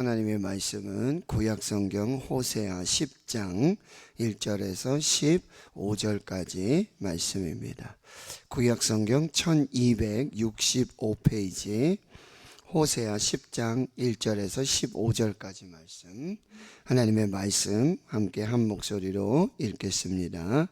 하나님의 말씀은 구약성경 호세아 10장 1절에서 15절까지 말씀입니다. 구약성경 1265페이지 호세아 10장 1절에서 15절까지 말씀, 하나님의 말씀 함께 한 목소리로 읽겠습니다.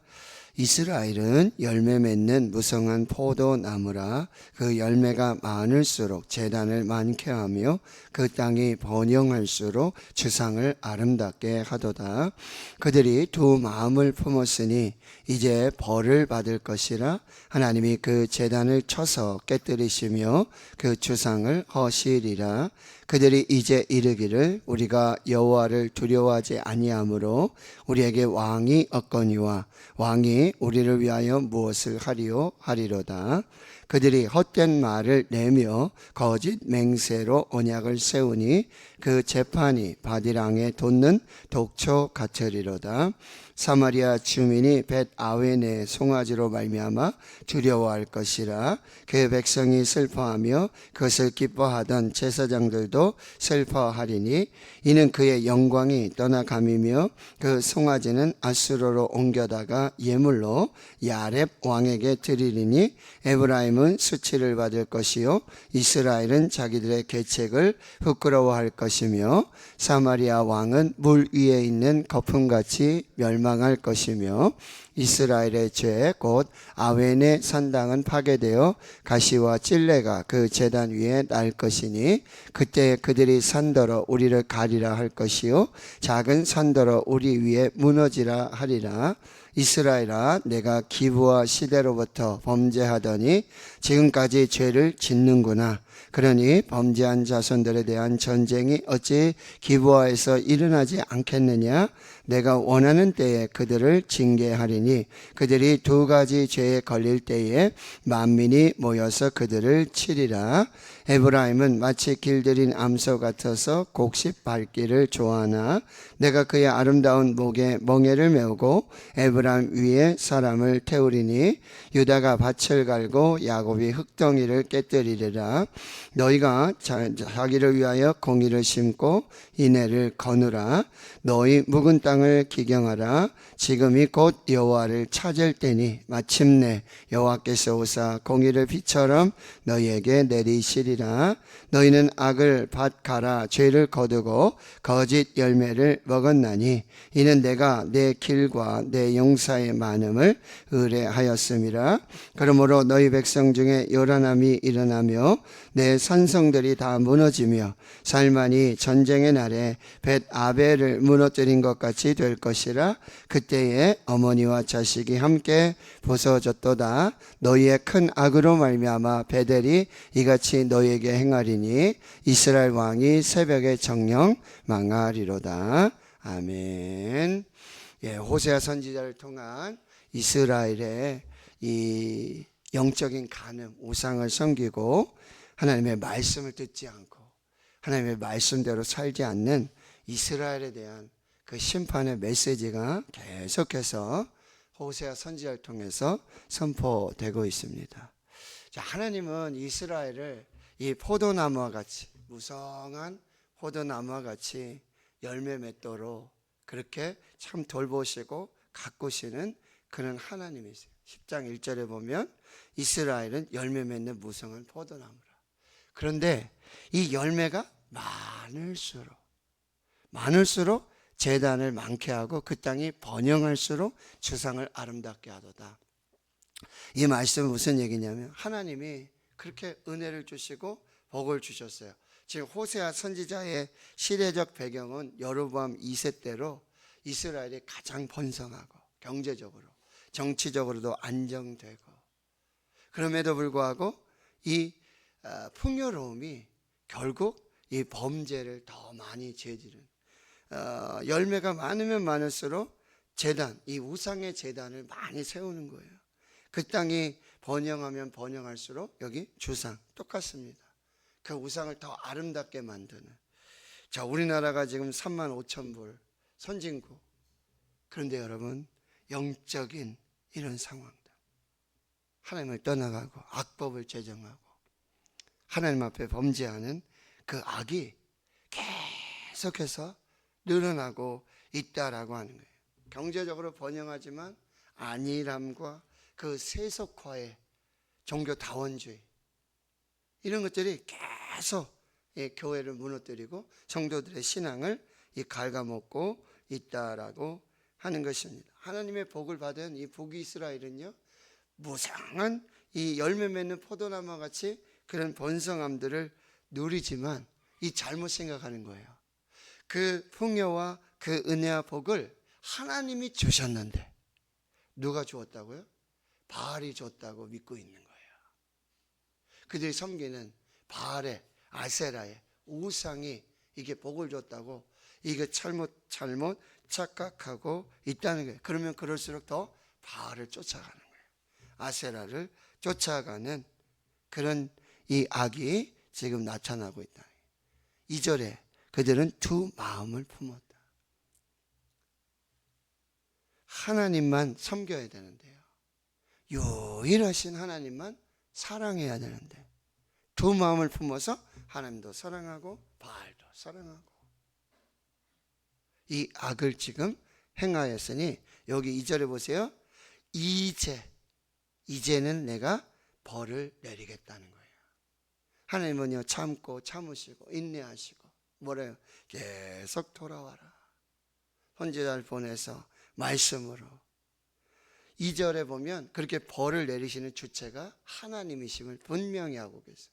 이스라엘은 열매 맺는 무성한 포도나무라. 그 열매가 많을수록 제단을 많게 하며 그 땅이 번영할수록 주상을 아름답게 하도다. 그들이 두 마음을 품었으니 이제 벌을 받을 것이라. 하나님이 그 제단을 쳐서 깨뜨리시며 그 주상을 허시리라. 그들이 이제 이르기를 우리가 여호와를 두려워하지 아니하므로 우리에게 왕이 없거니와 왕이 우리를 위하여 무엇을 하리요 하리로다. 그들이 헛된 말을 내며 거짓 맹세로 언약을 세우니 그 재판이 바디랑에 돋는 독초 같으리로다. 사마리아 주민이 벳 아웬의 송아지로 말미암아 두려워할 것이라. 그 백성이 슬퍼하며 그것을 기뻐하던 제사장들도 슬퍼하리니 이는 그의 영광이 떠나감이며 그 송아지는 아수르로 옮겨다가 예물로 야렙 왕에게 드리리니 에브라임은 수치를 받을 것이요 이스라엘은 자기들의 계책을 부끄러워할 것이며 사마리아 왕은 물 위에 있는 거품같이 멸망할 것이며 이스라엘의 죄 곧 아웬의 산당은 파괴되어 가시와 찔레가 그 제단 위에 날 것이니 그때 그들이 산더러 우리를 가리라 할 것이요 작은 산더러 우리 위에 무너지라 하리라. 이스라엘아, 내가 기브와 시대로부터 범죄하더니 지금까지 죄를 짓는구나. 그러니 범죄한 자손들에 대한 전쟁이 어찌 기브와에서 일어나지 않겠느냐? 내가 원하는 때에 그들을 징계하리니 그들이 두 가지 죄에 걸릴 때에 만민이 모여서 그들을 치리라. 에브라임은 마치 길들인 암소 같아서 곡식 밟기를 좋아하나 내가 그의 아름다운 목에 멍에를 메우고 에브라임 위에 사람을 태우리니 유다가 밭을 갈고 야곱이 흙덩이를 깨뜨리리라. 너희가 자기를 위하여 공의를 심고 인애를 거누라. 너희 묵은 땅을 기경하라. 지금이 곧 여호와를 찾을 때니 마침내 여호와께서 오사 공의를 비처럼 너희에게 내리시리라. 너희는 악을 밭가라 죄를 거두고 거짓 열매를 먹었나니 이는 내가 내 길과 내 용사의 많음을 의뢰하였음이라. 그러므로 너희 백성 중에 요란함이 일어나며 내 산성들이 다 무너지며 살만이 전쟁의 날에 벳 아벨을 무너뜨린 것 같이 될 것이라. 그때에 어머니와 자식이 함께 부서졌도다. 너희의 큰 악으로 말미암아 베델이 이같이 너희에게 행하리니 이스라엘 왕이 새벽에 정령 망하리로다. 아멘. 호세아 선지자를 통한 이스라엘의 이 영적인 간음, 우상을 섬기고 하나님의 말씀을 듣지 않고 하나님의 말씀대로 살지 않는 이스라엘에 대한 그 심판의 메시지가 계속해서 호세아 선지자를 통해서 선포되고 있습니다. 자, 하나님은 이스라엘을 이 포도나무와 같이 무성한 포도나무와 같이 열매 맺도록 그렇게 참 돌보시고 가꾸시는 그런 하나님이세요. 10장 1절에 보면 이스라엘은 열매 맺는 무성한 포도나무라. 그런데 이 열매가 많을수록 제단을 많게 하고 그 땅이 번영할수록 주상을 아름답게 하도다. 이 말씀은 무슨 얘기냐면 하나님이 그렇게 은혜를 주시고 복을 주셨어요. 지금 호세아 선지자의 시대적 배경은 여로보암 2세 때로 이스라엘이 가장 번성하고 경제적으로 정치적으로도 안정되고 그럼에도 불구하고 이 풍요로움이 결국 이 범죄를 더 많이 저지른 열매가 많으면 많을수록 제단, 이 우상의 제단을 많이 세우는 거예요. 그 땅이 번영하면 번영할수록 여기 주상 똑같습니다. 그 우상을 더 아름답게 만드는. 자, 우리나라가 지금 35,000불 선진국. 그런데 여러분 영적인 이런 상황들, 하나님을 떠나가고 악법을 제정하고 하나님 앞에 범죄하는 그 악이 계속해서 늘어나고 있다라고 하는 거예요. 경제적으로 번영하지만 안일함과 그 세속화의 종교다원주의 이런 것들이 계속 교회를 무너뜨리고 성도들의 신앙을 갉아먹고 있다라고 하는 것입니다. 하나님의 복을 받은 이 북이스라엘은요, 무성한 이 열매 맺는 포도나무와 같이 그런 번성함들을 누리지만 이 잘못 생각하는 거예요. 그 풍요와 그 은혜와 복을 하나님이 주셨는데 누가 주었다고요? 바알이 줬다고 믿고 있는 거예요. 그들이 섬기는 바알의 아세라의 우상이 이게 복을 줬다고 이게 잘못 착각하고 있다는 거예요. 그러면 그럴수록 더 바알을 쫓아가는 거예요. 아세라를 쫓아가는 그런 이 악이 지금 나타나고 있다. 2절에 그들은 두 마음을 품었다. 하나님만 섬겨야 되는데요, 유일하신 하나님만 사랑해야 되는데 두 마음을 품어서 하나님도 사랑하고 바알도 사랑하고 이 악을 지금 행하였으니, 여기 2절에 보세요. 이제는 내가 벌을 내리겠다는 거예요. 하나님은요, 참고 참으시고 인내하시고 뭐래요? 계속 돌아와라. 선지자를 보내서 말씀으로. 2절에 보면 그렇게 벌을 내리시는 주체가 하나님이심을 분명히 하고 계세요.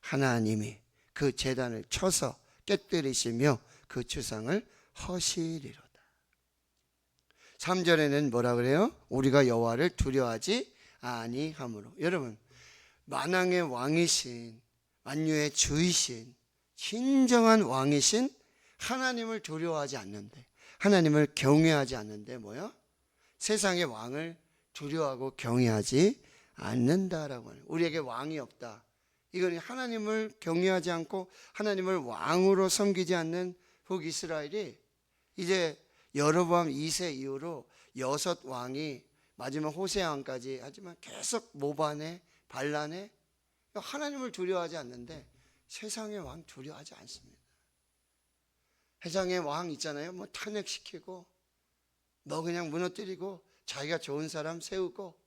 하나님이 그 제단을 쳐서 깨뜨리시며 그 주상을 허시리로다. 3절에는 뭐라 그래요? 우리가 여호와를 두려워하지 아니하므로. 여러분, 만왕의 왕이신, 만유의 주이신, 진정한 왕이신 하나님을 두려워하지 않는데, 하나님을 경외하지 않는데 뭐야? 세상의 왕을 두려워하고 경외하지 않는다라고 하는, 우리에게 왕이 없다. 이건 하나님을 경외하지 않고 하나님을 왕으로 섬기지 않는 북이스라엘이 이제 여로보암 2세 이후로 6왕이 마지막 호세아 왕까지 하지만 계속 모반에 반란에 하나님을 두려워하지 않는데 세상의 왕 두려워하지 않습니다. 세상의 왕 있잖아요. 뭐 탄핵시키고 뭐 그냥 무너뜨리고 자기가 좋은 사람 세우고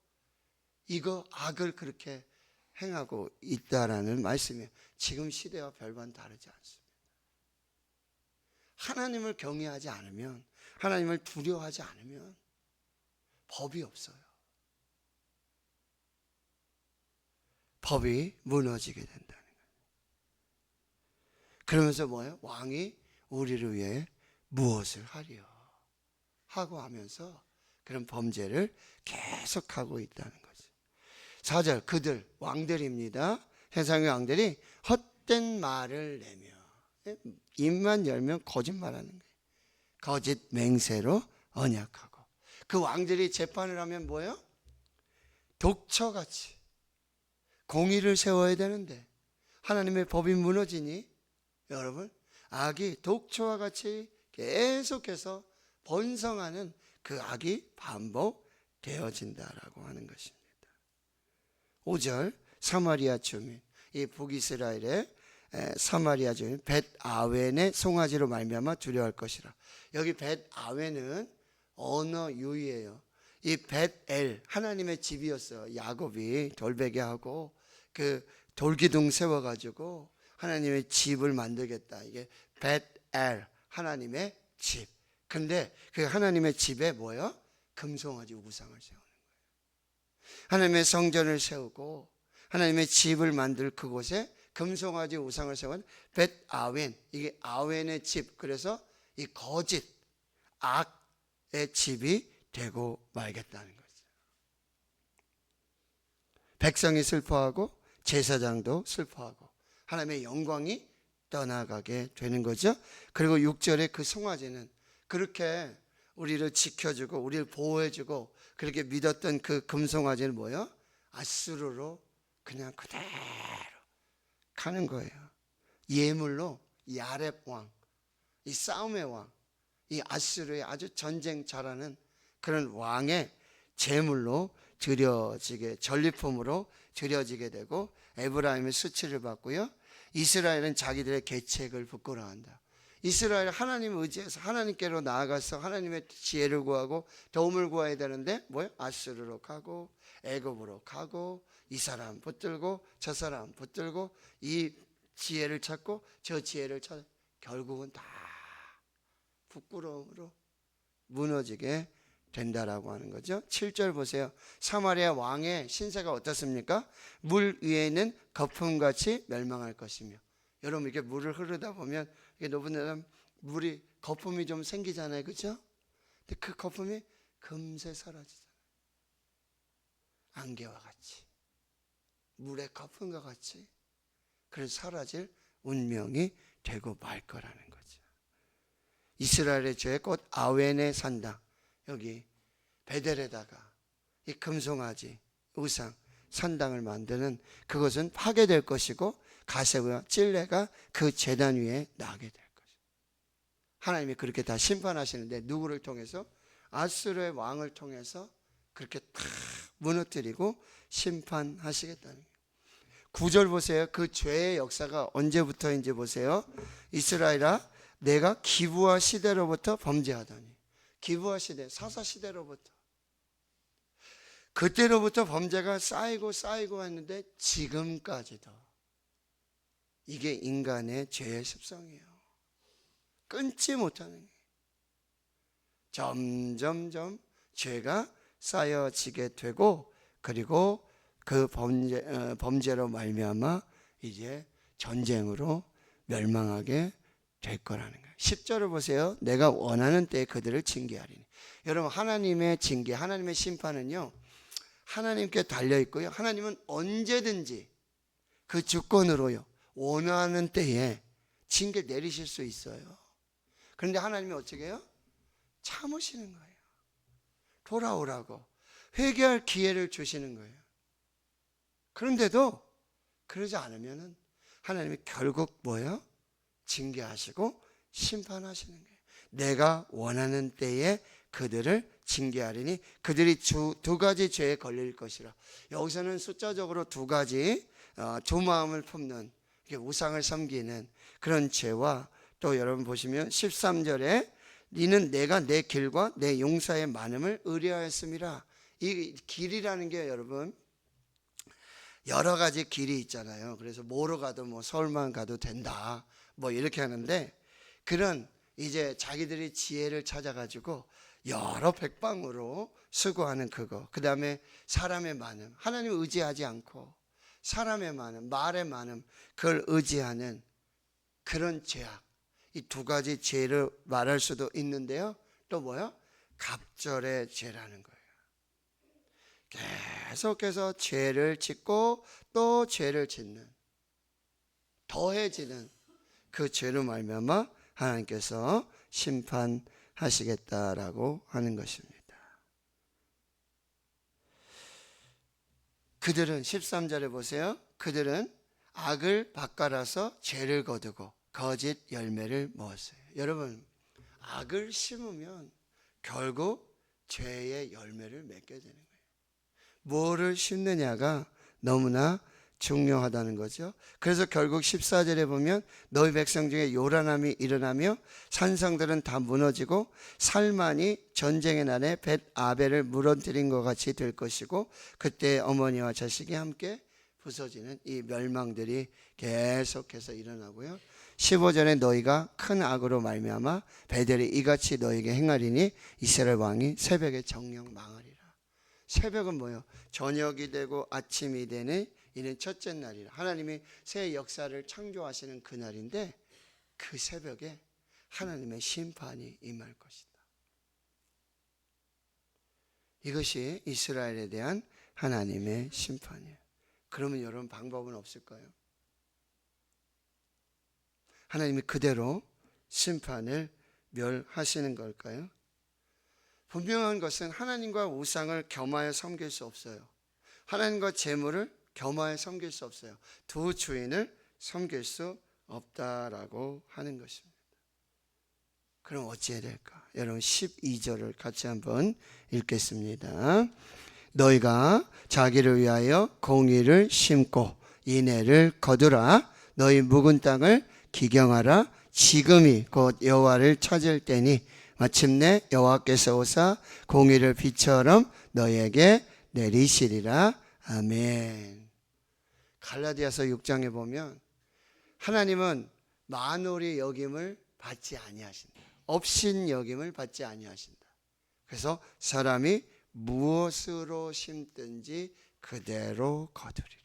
이거 악을 그렇게 행하고 있다라는 말씀이에요. 지금 시대와 별반 다르지 않습니다. 하나님을 경외하지 않으면, 하나님을 두려워하지 않으면 법이 없어요. 법이 무너지게 된다는 거예요. 그러면서 뭐예요? 왕이 우리를 위해 무엇을 하리요 하고 하면서 그런 범죄를 계속하고 있다는 거죠. 4절, 그들 왕들입니다. 세상의 왕들이 헛된 말을 내며, 입만 열면 거짓말하는 거예요. 거짓 맹세로 언약하고. 그 왕들이 재판을 하면 뭐예요? 독처같이 공의를 세워야 되는데 하나님의 법이 무너지니 여러분, 악이 독처와 같이 계속해서 번성하는 그 악이 반복되어진다라고 하는 것입니다. 5절, 사마리아 주민, 이 북이스라엘의 사마리아 주민 벳아웬의 송아지로 말미암아 두려워할 것이라. 여기 벳아웬은 언어 유의예요. 이 벳엘, 하나님의 집이었어요. 야곱이 돌베개 하고 그 돌기둥 세워가지고 하나님의 집을 만들겠다. 이게 벳엘, 하나님의 집. 근데 그 하나님의 집에 뭐예요? 금송아지 우상을 세우는 거예요. 하나님의 성전을 세우고 하나님의 집을 만들 그곳에 금송아지 우상을 세운 벳아웬, 이게 아웬의 집, 그래서 이 거짓 악의 집이 되고 말겠다는 거죠. 백성이 슬퍼하고 제사장도 슬퍼하고 하나님의 영광이 떠나가게 되는 거죠. 그리고 6절에 그 송아지는 그렇게 우리를 지켜주고 우리를 보호해주고 그렇게 믿었던 그 금송아지는 뭐예요? 아수르로 그냥 그대로 가는 거예요. 예물로 야렙 왕, 이 싸움의 왕, 이 아수르의 아주 전쟁 잘하는 그런 왕의 제물로 드려지게, 전리품으로 드려지게 되고 에브라임의 수치를 받고요. 이스라엘은 자기들의 계책을 부끄러워한다. 이스라엘 하나님 의지해서 하나님께로 나아가서 하나님의 지혜를 구하고 도움을 구해야 되는데 뭐예요? 아수르로 가고 애굽으로 가고 이 사람 붙들고 저 사람 붙들고 이 지혜를 찾고 저 지혜를 찾아 결국은 다 부끄러움으로 무너지게 된다라고 하는 거죠. 7절 보세요. 사마리아 왕의 신세가 어떻습니까? 물 위에 있는 거품같이 멸망할 것이며. 여러분 이렇게 물을 흐르다 보면 이게 높은 데는 물이 거품이 좀 생기잖아요, 그렇죠? 근데 그 거품이 금세 사라지잖아요. 안개와 같이, 물의 거품과 같이, 그래서 사라질 운명이 되고 말 거라는 거죠. 이스라엘의 죄 곧 아웬에 산다. 여기 베델에다가 이 금송아지 우상 산당을 만드는 그것은 파괴될 것이고 가세와 찔레가 그 제단 위에 나게 될 것이죠. 하나님이 그렇게 다 심판하시는데 누구를 통해서? 아수르의 왕을 통해서 그렇게 다 무너뜨리고 심판하시겠다는 거예요. 9절 보세요. 그 죄의 역사가 언제부터인지 보세요. 이스라엘아 내가 기브아 시대로부터 범죄하더니, 기브아 시대 사사 시대로부터 그때로부터 범죄가 쌓이고 했는데 지금까지도 이게 인간의 죄의 습성이에요. 끊지 못하는 게 점점점 죄가 쌓여지게 되고 그리고 그 범죄로 말미암아 이제 전쟁으로 멸망하게 될 거라는 거예요. 10절을 보세요. 내가 원하는 때에 그들을 징계하리니. 여러분 하나님의 징계, 하나님의 심판은요 하나님께 달려 있고요. 하나님은 언제든지 그 주권으로요 원하는 때에 징계 내리실 수 있어요. 그런데 하나님이 어떻게 해요? 참으시는 거예요. 돌아오라고 회개할 기회를 주시는 거예요. 그런데도 그러지 않으면 하나님이 결국 뭐예요? 징계하시고 심판하시는 거예요. 내가 원하는 때에 그들을 징계하리니 그들이 두 가지 죄에 걸릴 것이라. 여기서는 숫자적으로 두 가지 두 마음을 품는 우상을 섬기는 그런 죄와 또 여러분 보시면 13절에 이는 내가 내 길과 내 용사의 많음을 의뢰하였음이라. 이 길이라는 게 여러분 여러 가지 길이 있잖아요. 그래서 뭐로 가도 뭐 서울만 가도 된다 뭐 이렇게 하는데 그런 이제 자기들이 지혜를 찾아가지고 여러 백방으로 수고하는 그거. 그 다음에 사람의 많음, 하나님을 의지하지 않고 사람의 많음, 말의 많음, 그걸 의지하는 그런 죄악. 이 두 가지 죄를 말할 수도 있는데요. 또 뭐요? 갑절의 죄라는 거예요. 계속해서 죄를 짓고 또 죄를 짓는, 더해지는 그 죄로 말미암아 하나님께서 심판하시겠다라고 하는 것입니다. 그들은 13절에 보세요. 그들은 악을 바꿔라서 죄를 거두고 거짓 열매를 먹었어요. 여러분 악을 심으면 결국 죄의 열매를 맺게 되는 거예요. 뭐를 심느냐가 너무나 중요하다는 거죠. 그래서 결국 14절에 보면 너희 백성 중에 요란함이 일어나며 산성들은 다 무너지고 살만이 전쟁의 날에 벳 아벨을 무너뜨린 것 같이 될 것이고 그때 어머니와 자식이 함께 부서지는 이 멸망들이 계속해서 일어나고요. 15절에 너희가 큰 악으로 말미암아 베델이 이같이 너희에게 행하리니 이스라엘 왕이 새벽에 정령 망하리라. 새벽은 뭐예요? 저녁이 되고 아침이 되니 이는 첫째 날이라. 하나님이 새 역사를 창조하시는 그날인데 그 새벽에 하나님의 심판이 임할 것이다. 이것이 이스라엘에 대한 하나님의 심판이에요. 그러면 여러분 방법은 없을까요? 하나님이 그대로 심판을 멸하시는 걸까요? 분명한 것은 하나님과 우상을 겸하여 섬길 수 없어요. 하나님과 재물을 겸하여 섬길 수 없어요. 두 주인을 섬길 수 없다라고 하는 것입니다. 그럼 어찌해야 될까? 여러분 12절을 같이 한번 읽겠습니다. 너희가 자기를 위하여 공의를 심고 인애를 거두라. 너희 묵은 땅을 기경하라. 지금이 곧 여호와를 찾을 때니 마침내 여호와께서 오사 공의를 비처럼 너에게 내리시리라. 아멘. 갈라디아서 6장에 보면 하나님은 만홀의 여김을 받지 아니하신다. 업신 여김을 받지 아니하신다. 그래서 사람이 무엇으로 심든지 그대로 거두리라.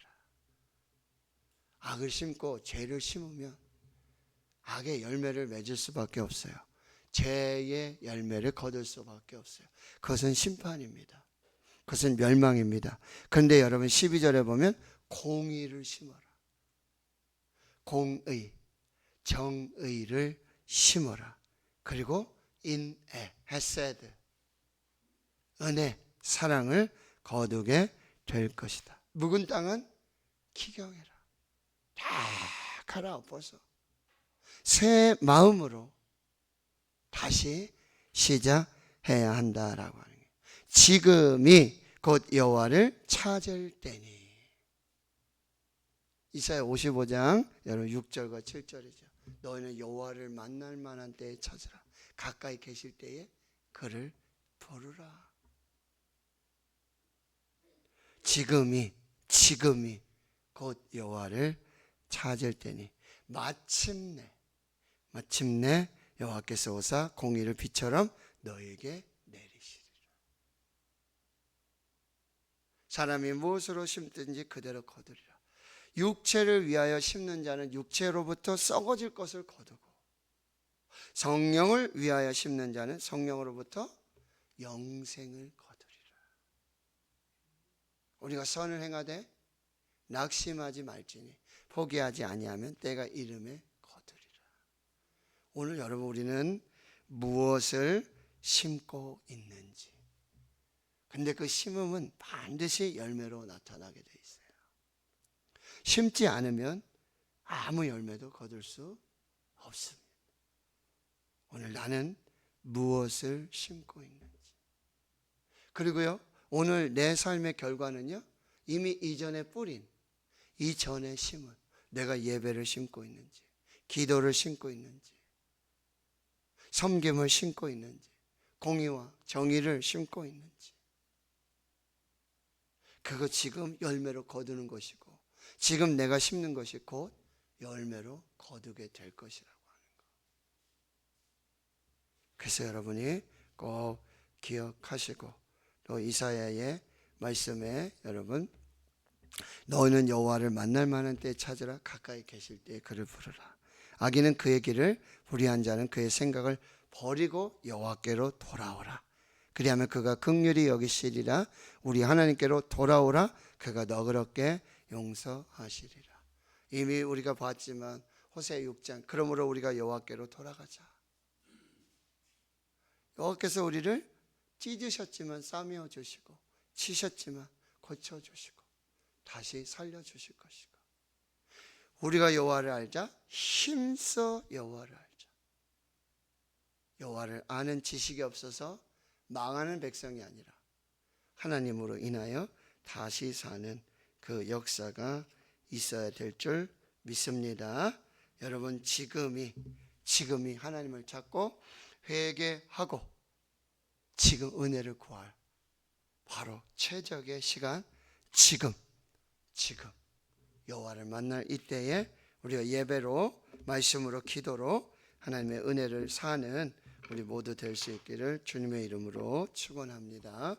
악을 심고 죄를 심으면 악의 열매를 맺을 수밖에 없어요. 죄의 열매를 거둘 수밖에 없어요. 그것은 심판입니다. 그것은 멸망입니다. 그런데 여러분 12절에 보면 공의를 심어라. 공의, 정의를 심어라. 그리고 인애, 헤세드, 은혜, 사랑을 거두게 될 것이다. 묵은 땅은 기경해라. 다 갈아엎어서 새 마음으로 다시 시작해야 한다라고 하는 거예요. 지금이 곧 여호와를 찾을 때니. 이사야 55장 여러분 6절과 7절이죠. 너희는 여호와를 만날 만한 때에 찾으라. 가까이 계실 때에 그를 부르라. 지금이 곧 여호와를 찾을 때니 마침내 여호와께서 오사 공의를 비처럼 너에게 내리시리라. 사람이 무엇으로 심든지 그대로 거두리라. 육체를 위하여 심는 자는 육체로부터 썩어질 것을 거두고 성령을 위하여 심는 자는 성령으로부터 영생을 거두리라. 우리가 선을 행하되 낙심하지 말지니 포기하지 아니하면 때가 이름에 거두리라. 오늘 여러분 우리는 무엇을 심고 있는지. 근데 그 심음은 반드시 열매로 나타나게 돼 있어요. 심지 않으면 아무 열매도 거둘 수 없습니다. 오늘 나는 무엇을 심고 있는지. 그리고요, 오늘 내 삶의 결과는요, 이미 이전에 뿌린, 이전에 심은 내가 예배를 심고 있는지, 기도를 심고 있는지, 섬김을 심고 있는지, 공의와 정의를 심고 있는지. 그거 지금 열매로 거두는 것이고 지금 내가 심는 것이 곧 열매로 거두게 될 것이라고 하는 것. 그래서 여러분이 꼭 기억하시고 또 이사야의 말씀에 여러분 너는 여호와를 만날 만한 때에 찾으라. 가까이 계실 때에 그를 부르라. 악인은 그의 길을 불의한 자는 그의 생각을 버리고 여호와께로 돌아오라. 그리하면 그가 긍휼히 여기시리라. 우리 하나님께로 돌아오라. 그가 너그럽게 용서하시리라. 이미 우리가 봤지만 호세 6장 그러므로 우리가 여호와께로 돌아가자. 여호와께서 우리를 찢으셨지만 싸매어 주시고 치셨지만 고쳐주시고 다시 살려주실 것이고 우리가 여호와를 알자. 힘써 여호와를 알자. 여호와를 아는 지식이 없어서 망하는 백성이 아니라 하나님으로 인하여 다시 사는 그 역사가 있어야 될 줄 믿습니다. 여러분 지금이 하나님을 찾고 회개하고 지금 은혜를 구할 바로 최적의 시간. 지금 여호와를 만날 이때에 우리가 예배로 말씀으로 기도로 하나님의 은혜를 사는 우리 모두 될 수 있기를 주님의 이름으로 축원합니다.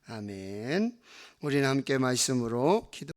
아멘. 우리는 함께 말씀으로 기도